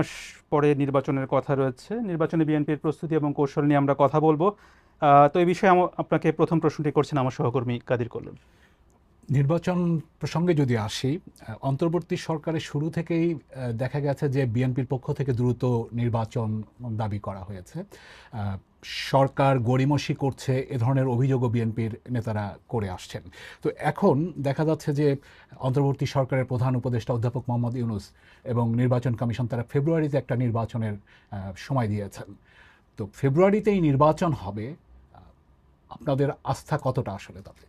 মাস পরে নির্বাচনের কথা রয়েছে। নির্বাচনে বিএনপির প্রস্তুতি এবং কৌশল নিয়ে আমরা কথা বলবো। তো এই বিষয়ে আপনাকে প্রথম প্রশ্নটি করছেন আমার সহকর্মী কাদির কল্লোল। নির্বাচন প্রসঙ্গে যদি আসি, অন্তর্বর্তী সরকারের শুরু থেকেই দেখা গেছে যে বিএনপির পক্ষ থেকে দ্রুত নির্বাচন দাবি করা হয়েছে। সরকার গড়িমসি করছে, এ ধরনের অভিযোগও বিএনপির নেতারা করে আসছেন। তো এখন দেখা যাচ্ছে যে অন্তর্বর্তী সরকারের প্রধান উপদেষ্টা অধ্যাপক মোহাম্মদ ইউনূস এবং নির্বাচন কমিশন তারা ফেব্রুয়ারিতে একটা নির্বাচনের সময় দিয়েছেন। তো ফেব্রুয়ারিতেই নির্বাচন হবে, আপনাদের আস্থা কতটা আসলে তাতে?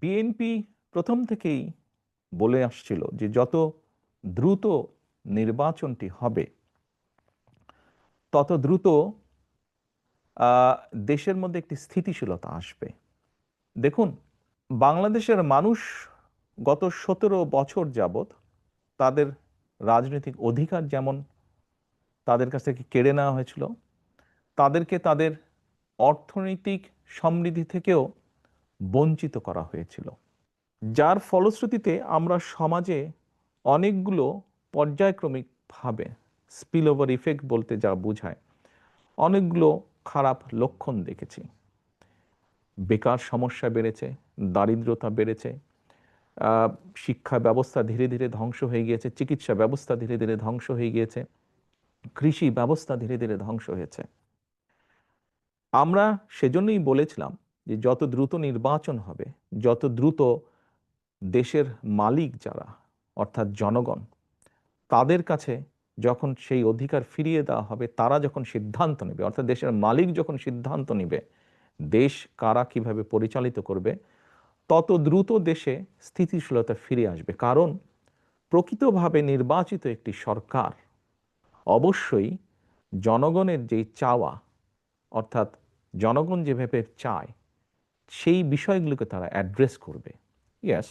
বিএনপি প্রথম থেকেই বলে আসছিল যে যত দ্রুত নির্বাচনটি হবে তত দ্রুত দেশের মধ্যে একটি স্থিতিশীলতা আসবে। দেখুন, বাংলাদেশের মানুষ গত 17 বছর যাবৎ তাদের রাজনৈতিক অধিকার যেমন তাদের কাছ থেকে কেড়ে নেওয়া হয়েছিল, তাদেরকে তাদের অর্থনৈতিক সমৃদ্ধি থেকেও বঞ্চিত করা হয়েছিল, যার ফলশ্রুতিতে আমরা সমাজে অনেকগুলো পর্যায়ক্রমিকভাবে স্পিল ওভার ইফেক্ট বলতে যা বোঝায় অনেকগুলো খারাপ লক্ষণ দেখেছি। বেকার সমস্যা বেড়েছে, দারিদ্রতা বেড়েছে, শিক্ষা ব্যবস্থা ধীরে ধীরে ধ্বংস হয়ে গিয়েছে, চিকিৎসা ব্যবস্থা ধীরে ধীরে ধ্বংস হয়ে গিয়েছে, কৃষি ব্যবস্থা ধীরে ধীরে ধ্বংস হয়েছে। আমরা সেজন্যই বলেছিলাম যে যত দ্রুত নির্বাচন হবে, যত দ্রুত দেশের মালিক যারা অর্থাৎ জনগণ, তাদের কাছে যখন সেই অধিকার ফিরিয়ে দেওয়া হবে, তারা যখন সিদ্ধান্ত নেবে, অর্থাৎ দেশের মালিক যখন সিদ্ধান্ত নেবে দেশ কারা কিভাবে পরিচালিত করবে, তত দ্রুত দেশে স্থিতিশীলতা ফিরে আসবে। কারণ প্রকৃতভাবে নির্বাচিত একটি সরকার অবশ্যই জনগণের যেই চাওয়া, অর্থাৎ জনগণ যেভাবে চায় সেই বিষয়গুলোকে তারা অ্যাড্রেস করবে। ইয়েস,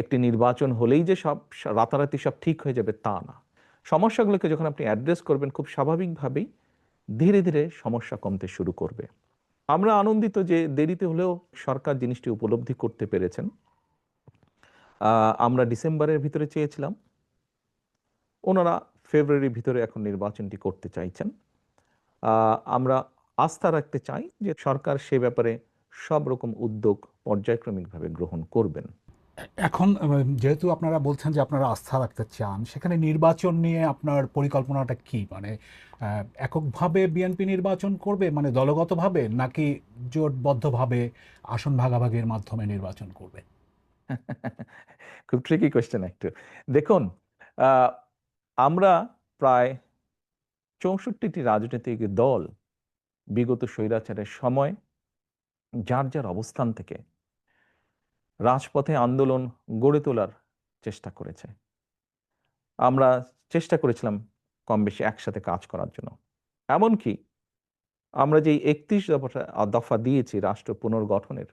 একটি নির্বাচন হলেই যে সব রাতারাতি সব ঠিক হয়ে যাবে তা না। সমস্যাগুলোকে যখন আপনি অ্যাড্রেস করবেন, খুব স্বাভাবিকভাবেই ধীরে ধীরে সমস্যা কমতে শুরু করবে। আমরা আনন্দিত যে দেরিতে হলেও সরকার জিনিসটি উপলব্ধি করতে পেরেছেন। আমরা ডিসেম্বরের ভিতরে চেয়েছিলাম, ওনারা ফেব্রুয়ারির ভিতরে এখন নির্বাচনটি করতে চাইছেন। আমরা আস্থা রাখতে চাই যে সরকার সে ব্যাপারে সব রকম উদ্যোগ পর্যায়ক্রমিকভাবে গ্রহণ করবেন। এখন যেহেতু আপনারা বলছেন যে আপনারা আস্থা রাখতে চান, সেখানে নির্বাচন নিয়ে আপনার পরিকল্পনাটা কি? মানে এককভাবে বিএনপি নির্বাচন করবে, মানে দলগতভাবে, নাকি জোটবদ্ধভাবে আসন ভাগাভাগির মাধ্যমে নির্বাচন করবে? খুব ট্রিকি কোয়েশ্চেন একটু। দেখুন, আহ, আমরা প্রায় 64টি রাজনৈতিক দল বিগত স্বৈরাচারের সময় যার যার অবস্থান থেকে রাজপথে আন্দোলন গড়ে তোলার চেষ্টা করেছে। আমরা চেষ্টা করেছিলাম কম বেশি একসাথে কাজ করার জন্য। এমনকি আমরা যে 31 দফা দিয়েছি রাষ্ট্র পুনর্গঠনের,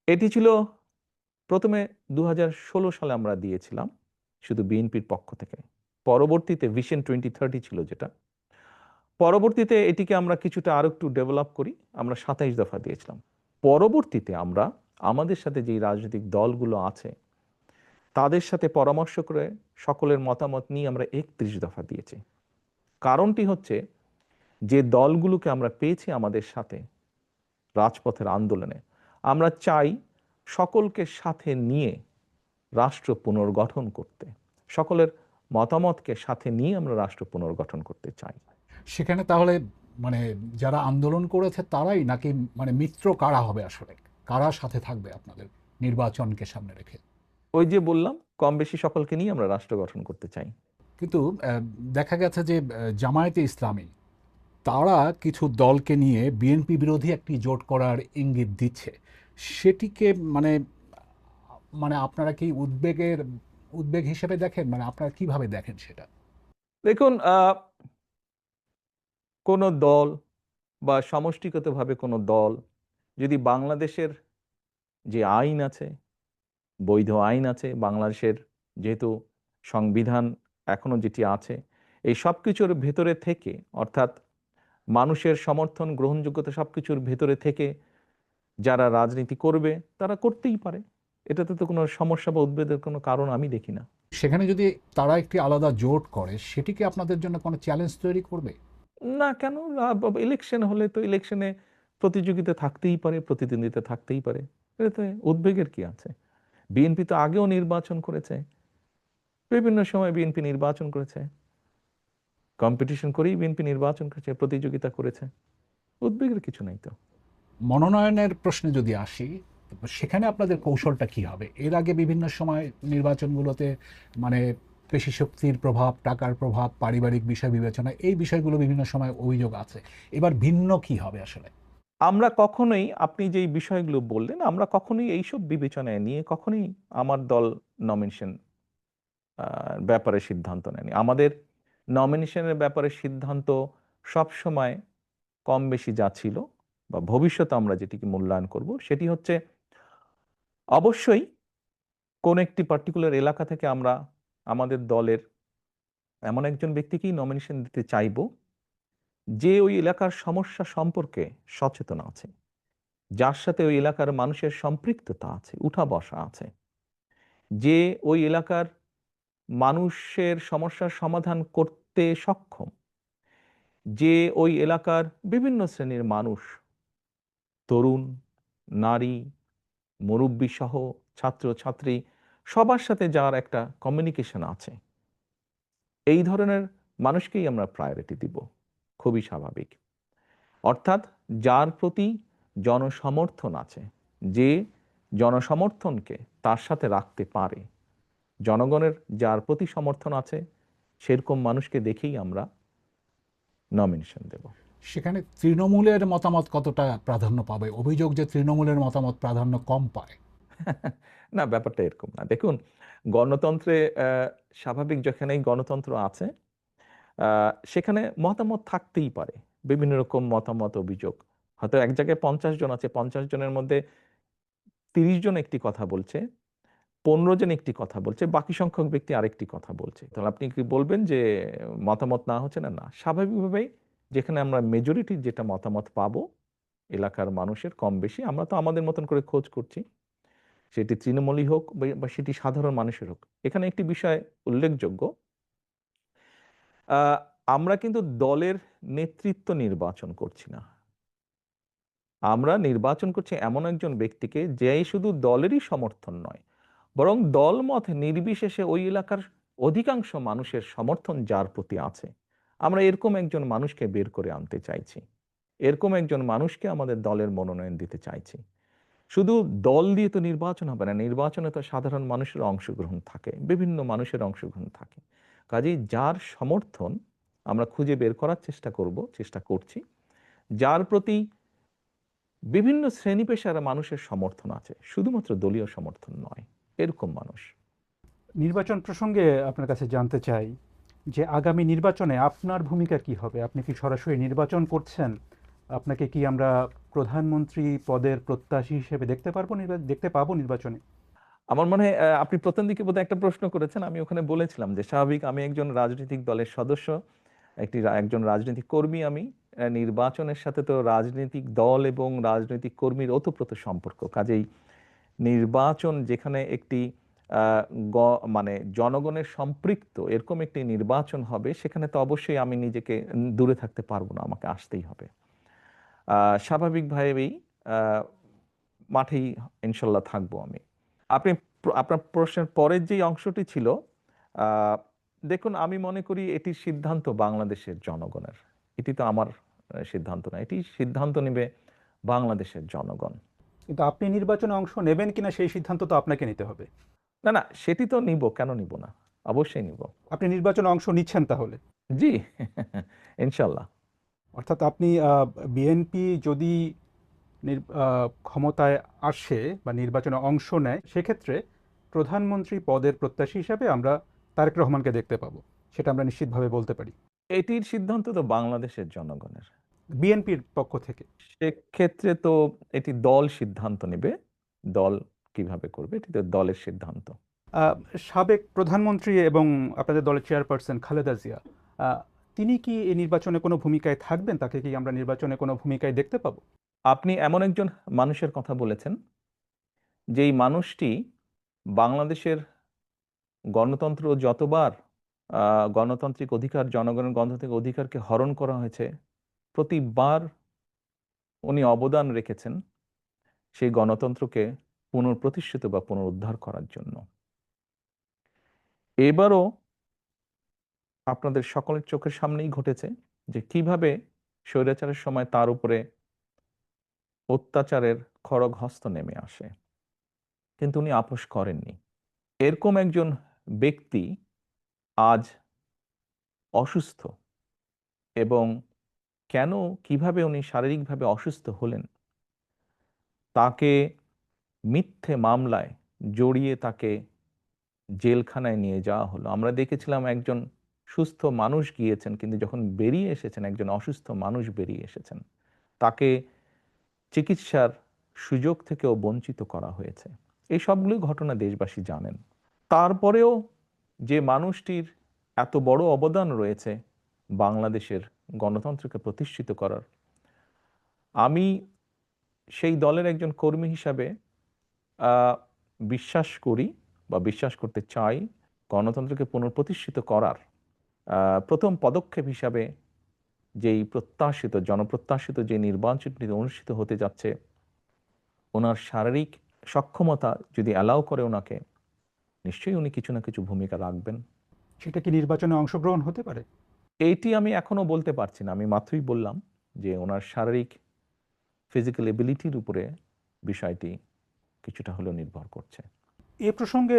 এটি ছিল প্রথমে 2016 সালে আমরা দিয়েছিলাম শুধু বিএনপির পক্ষ থেকে। পরবর্তীতে ভিশন 2030 ছিল যেটা, পরবর্তীতে এটিকে আমরা কিছুটা আরো একটু ডেভেলপ করি, আমরা 27 দফা দিয়েছিলাম। পরবর্তীতে আমরা আমাদের সাথে যেই রাজনৈতিক দলগুলো আছে তাদের সাথে পরামর্শ করে সকলের মতামত নিয়ে আমরা 31 দফা দিয়েছি। কারণটি হচ্ছে, যে দলগুলোকে আমরা পেয়েছি আমাদের সাথে রাজপথের আন্দোলনে, আমরা চাই সকলকে সাথে নিয়ে রাষ্ট্র পুনর্গঠন করতে, সকলের মতামতকে সাথে নিয়ে আমরা রাষ্ট্র পুনর্গঠন করতে চাই। সেখানে তাহলে মানে যারা আন্দোলন করেছে তারাই, নাকি মানে মিত্র কারা হবে আসলে, কারা সাথে থাকবে আপনাদের নির্বাচনকে সামনে রেখে? ওই যে বললাম, কম বেশি সকলকে নিয়ে আমরা রাষ্ট্র গঠন করতে চাই। কিন্তু দেখা গেছে যে জামায়াতে ইসলামী তারা কিছু দলকে নিয়ে বিএনপি বিরোধী একটি জোট করার ইঙ্গিত দিচ্ছে। সেটিকে মানে মানে আপনারা কি উদ্বেগ হিসেবে দেখেন? মানে আপনারা কিভাবে দেখেন সেটা? দেখুন, কোনো দল বা সমষ্টিগতভাবে কোনো দল যদি বাংলাদেশের যে আইন আছে, বৈধ আইন আছে বাংলাদেশের, যেহেতু সংবিধান এখনো যেটি আছে, এই সব কিছুর ভেতরে থেকে, অর্থাৎ মানুষের সমর্থন গ্রহণযোগ্যতা সব কিছুর ভেতরে থেকে যারা রাজনীতি করবে তারা করতেই পারে। এটাতে তো কোনো সমস্যা বা উদ্বেগের কোনো কারণ আমি দেখি না। সেখানে যদি তারা একটি আলাদা জোট করে, সেটি কি আপনাদের জন্য কোনো চ্যালেঞ্জ তৈরি করবে? না, কেন? ইলেকশন হলে তো ইলেকশনে প্রতিযোগিতা থাকতেই পারে, প্রতিদ্বন্দ্বিতা থাকতেই পারে। এতে উদ্বেগের কি আছে? বিএনপি তো আগেও নির্বাচন করেছে, বিভিন্ন সময় বিএনপি নির্বাচন করেছে, কম্পিটিশন করেই বিএনপি নির্বাচন করেছে, প্রতিযোগিতা করেছে। উদ্বেগের কিছু নাই তো। মনোনয়নের প্রশ্নে যদি আসি, সেখানে আপনাদের কৌশলটা কি হবে? এর আগে বিভিন্ন সময় নির্বাচনগুলোতে মানে পেশি শক্তির প্রভাব, টাকার প্রভাব, পারিবারিক বিষয় বিবেচনা, এই বিষয়গুলো বিভিন্ন সময় অভিযোগ আছে। এবার ভিন্ন কি হবে আসলে? আমরা কখনোই, আপনি যেই বিষয়গুলো বললেন, আমরা কখনোই এইসব বিবেচনায় নিয়ে কখনোই আমার দল নমিনেশন ব্যাপারে সিদ্ধান্ত নেয়নি। আমাদের নমিনেশনের ব্যাপারে সিদ্ধান্ত সবসময় কম বেশি যা ছিল বা ভবিষ্যতে আমরা যেটিকে মূল্যায়ন করব, সেটি হচ্ছে অবশ্যই কোন একটি পার্টিকুলার এলাকা থেকে আমরা আমাদের দলের এমন একজন ব্যক্তিকেই নমিনেশন দিতে চাইব যে ওই এলাকার সমস্যা সম্পর্কে সচেতন আছে, যার সাথে ওই এলাকার মানুষের সম্পৃক্ততা আছে, উঠা বসা আছে, যে ওই এলাকার মানুষের সমস্যার সমাধান করতে সক্ষম, যে ওই এলাকার বিভিন্ন শ্রেণীর মানুষ, তরুণ, নারী, মুরব্বী সহ, ছাত্র ছাত্রী, সবার সাথে যার একটা কমিউনিকেশন আছে, এই ধরনের মানুষকেই আমরা প্রায়োরিটি দিব। খুবই স্বাভাবিক। অর্থাৎ যার প্রতি জনসমর্থন আছে, যে জনসমর্থনকে তার সাথে রাখতে পারে, জনগণের যার প্রতি সমর্থন আছে, সেরকম মানুষকে দেখেই আমরা নমিনেশন দেব। সেখানে তৃণমূলের মতামত কতটা প্রাধান্য পাবে? অভিযোগ যে তৃণমূলের মতামত প্রাধান্য কম পায়। না, ব্যাপারটা এরকম না। দেখুন, গণতন্ত্রে স্বাভাবিক যেখানেই গণতন্ত্র আছে, সেখানে মতামত থাকতেই পারে, বিভিন্ন রকম মতামত, অভিযোগ। হয়তো এক জায়গায় 50 জন আছে, 50 জনের মধ্যে 30 জন একটি কথা বলছে, 15 জন একটি কথা বলছে, বাকি সংখ্যক ব্যক্তি আরেকটি কথা বলছে। তাহলে আপনি কি বলবেন যে মতামত না হচ্ছে? না, না। স্বাভাবিকভাবেই যেখানে আমরা মেজরিটির যেটা মতামত পাবো এলাকার মানুষের কম বেশি, আমরা তো আমাদের মতন করে খোঁজ করছি, সেটি তৃণমূলই হোক বা সেটি সাধারণ মানুষের হোক। এখানে একটি বিষয় উল্লেখযোগ্য, আহ, আমরা কিন্তু দলের নেতৃত্ব নির্বাচন করছি না। আমরা নির্বাচন করছি এমন একজন ব্যক্তিকে যে শুধু দলেরই সমর্থন নয়, বরং দলমত নির্বিশেষে ওই এলাকার অধিকাংশ মানুষের সমর্থন যার প্রতি আছে, আমরা এরকম একজন মানুষকে বের করে আনতে চাইছি, এরকম একজন মানুষকে আমাদের দলের মনোনয়ন দিতে চাইছি। শুধু দল দিয়ে তো নির্বাচন হবে না, নির্বাচনে তো সাধারণ মানুষের অংশগ্রহণ থাকে, বিভিন্ন মানুষের অংশগ্রহণ থাকে। কাজেই যার সমর্থন আমরা খুঁজে বের করার চেষ্টা করছি, যার প্রতি বিভিন্ন শ্রেণী পেশার মানুষের সমর্থন আছে, শুধুমাত্র দলীয় সমর্থন নয়, এরকম মানুষ। নির্বাচন প্রসঙ্গে আপনার কাছে জানতে চাই যে আগামী নির্বাচনে আপনার ভূমিকা কি হবে? আপনি কি সরাসরি নির্বাচন করছেন? আপনাকে কি আমরা প্রধানমন্ত্রী পদের প্রত্যাশী হিসেবে দেখতে পাবো নির্বাচনে? আমার মনে হয় আপনি প্রথম দিকে বোধহয় একটা প্রশ্ন করেছেন, আমি ওখানে বলেছিলাম যে স্বাভাবিক আমি একজন রাজনৈতিক দলের সদস্য, একজন রাজনৈতিক কর্মী। আমি নির্বাচনের সাথে তো রাজনৈতিক দল এবং রাজনৈতিক কর্মীর ওতপ্রোত সম্পর্ক। কাজেই নির্বাচন যেখানে একটি আহ, মানে জনগণের সম্পৃক্ত এরকম একটি নির্বাচন হবে, সেখানে তো অবশ্যই আমি নিজেকে দূরে থাকতে পারবো না, আমাকে আসতেই হবে। স্বাভাবিকভাবেই আহ, মাঠেই ইনশাল্লাহ থাকবো আমি। আপনি আপনার প্রশ্নের পরের যে অংশটি ছিল, আহ, দেখুন, আমি মনে করি এটির সিদ্ধান্ত বাংলাদেশের জনগণের। এটি তো আমার সিদ্ধান্ত না, এটি সিদ্ধান্ত নেবে বাংলাদেশের জনগণ। কিন্তু আপনি নির্বাচনে অংশ নেবেন কিনা সেই সিদ্ধান্ত তো আপনাকে নিতে হবে। না, না, সেটি তো নিব, কেন নিব না? অবশ্যই নিব। আপনি নির্বাচনে অংশ নিচ্ছেন তাহলে? জি। ইনশাল্লাহ। অর্থাৎ আপনি বিএনপি যদি ক্ষমতায় আসে বা নির্বাচনে অংশ নেয়, সেক্ষেত্রে প্রধানমন্ত্রী পদের প্রত্যাশী হিসাবে আমরা তারেক রহমানকে দেখতে পাবো, সেটা আমরা নিশ্চিতভাবে বলতে পারি এটির সিদ্ধান্ত তো বাংলাদেশের জনগণের। বিএনপির পক্ষ থেকে। সেক্ষেত্রে তো এটি দল সিদ্ধান্ত নেবে, দল কিভাবে করবে এটি তো দলের সিদ্ধান্ত। আহ, সাবেক প্রধানমন্ত্রী এবং আপনাদের দলের চেয়ারপারসন খালেদা জিয়া, আহ, তিনি কি এই নির্বাচনে কোনো ভূমিকায় থাকবেন? তাকে কি আমরা নির্বাচনে কোনো ভূমিকায় দেখতে পাবো? আপনি এমন একজন মানুষের কথা বলেছেন, যেই মানুষটি বাংলাদেশের গণতন্ত্র যতবার গণতান্ত্রিক অধিকার, জনগণের গণতান্ত্রিক অধিকারকে হরণ করা হয়েছে, প্রতিবার উনি অবদান রেখেছেন সেই গণতন্ত্রকে পুনঃপ্রতিষ্ঠিত বা পুনরুদ্ধার করার জন্য। এবারও আপনাদের সকলের চোখের সামনেই ঘটেছে যে কিভাবে স্বৈরাচারের সময় তার উপরে অত্যাচারের খড়গহস্ত নেমে আসে, কিন্তু উনি আপোস করেননি। এরকম একজন ব্যক্তি আজ অসুস্থ, এবং কেন, কিভাবে উনি শারীরিকভাবে অসুস্থ হলেন, তাকে মিথ্যে মামলায় জড়িয়ে তাকে জেলখানায় নিয়ে যাওয়া হলো। আমরা দেখেছিলাম একজন সুস্থ মানুষ গিয়েছেন, কিন্তু যখন বেরিয়ে এসেছেন একজন অসুস্থ মানুষ বেরিয়ে এসেছেন, তাকে চিকিৎসার সুযোগ থেকেও বঞ্চিত করা হয়েছে। এই সবগুলো ঘটনা দেশবাসী জানেন। তারপরেও যে মানুষটির এত বড় অবদান রয়েছে বাংলাদেশের গণতন্ত্রকে প্রতিষ্ঠিত করার, আমি সেই দলের একজন কর্মী হিসাবে বিশ্বাস করি বা বিশ্বাস করতে চাই, গণতন্ত্রকে পুনঃপ্রতিষ্ঠিত করার প্রথম পদক্ষেপ হিসাবে যেই প্রত্যাশিত, জনপ্রত্যাশিত যে নির্বাচনটি অনুষ্ঠিত হতে যাচ্ছে, ওনার শারীরিক সক্ষমতা যদি অ্যালাউ করে ওনাকে, নিশ্চয়ই উনি কিছু না কিছু ভূমিকা রাখবেন। সেটা কি নির্বাচনে অংশগ্রহণ হতে পারে? এইটি আমি এখনো বলতে পারছি না। আমি মাত্রই বললাম যে ওনার শারীরিক ফিজিক্যাল এবিলিটির উপরে বিষয়টি কিছুটা হলেও নির্ভর করছে। এ প্রসঙ্গে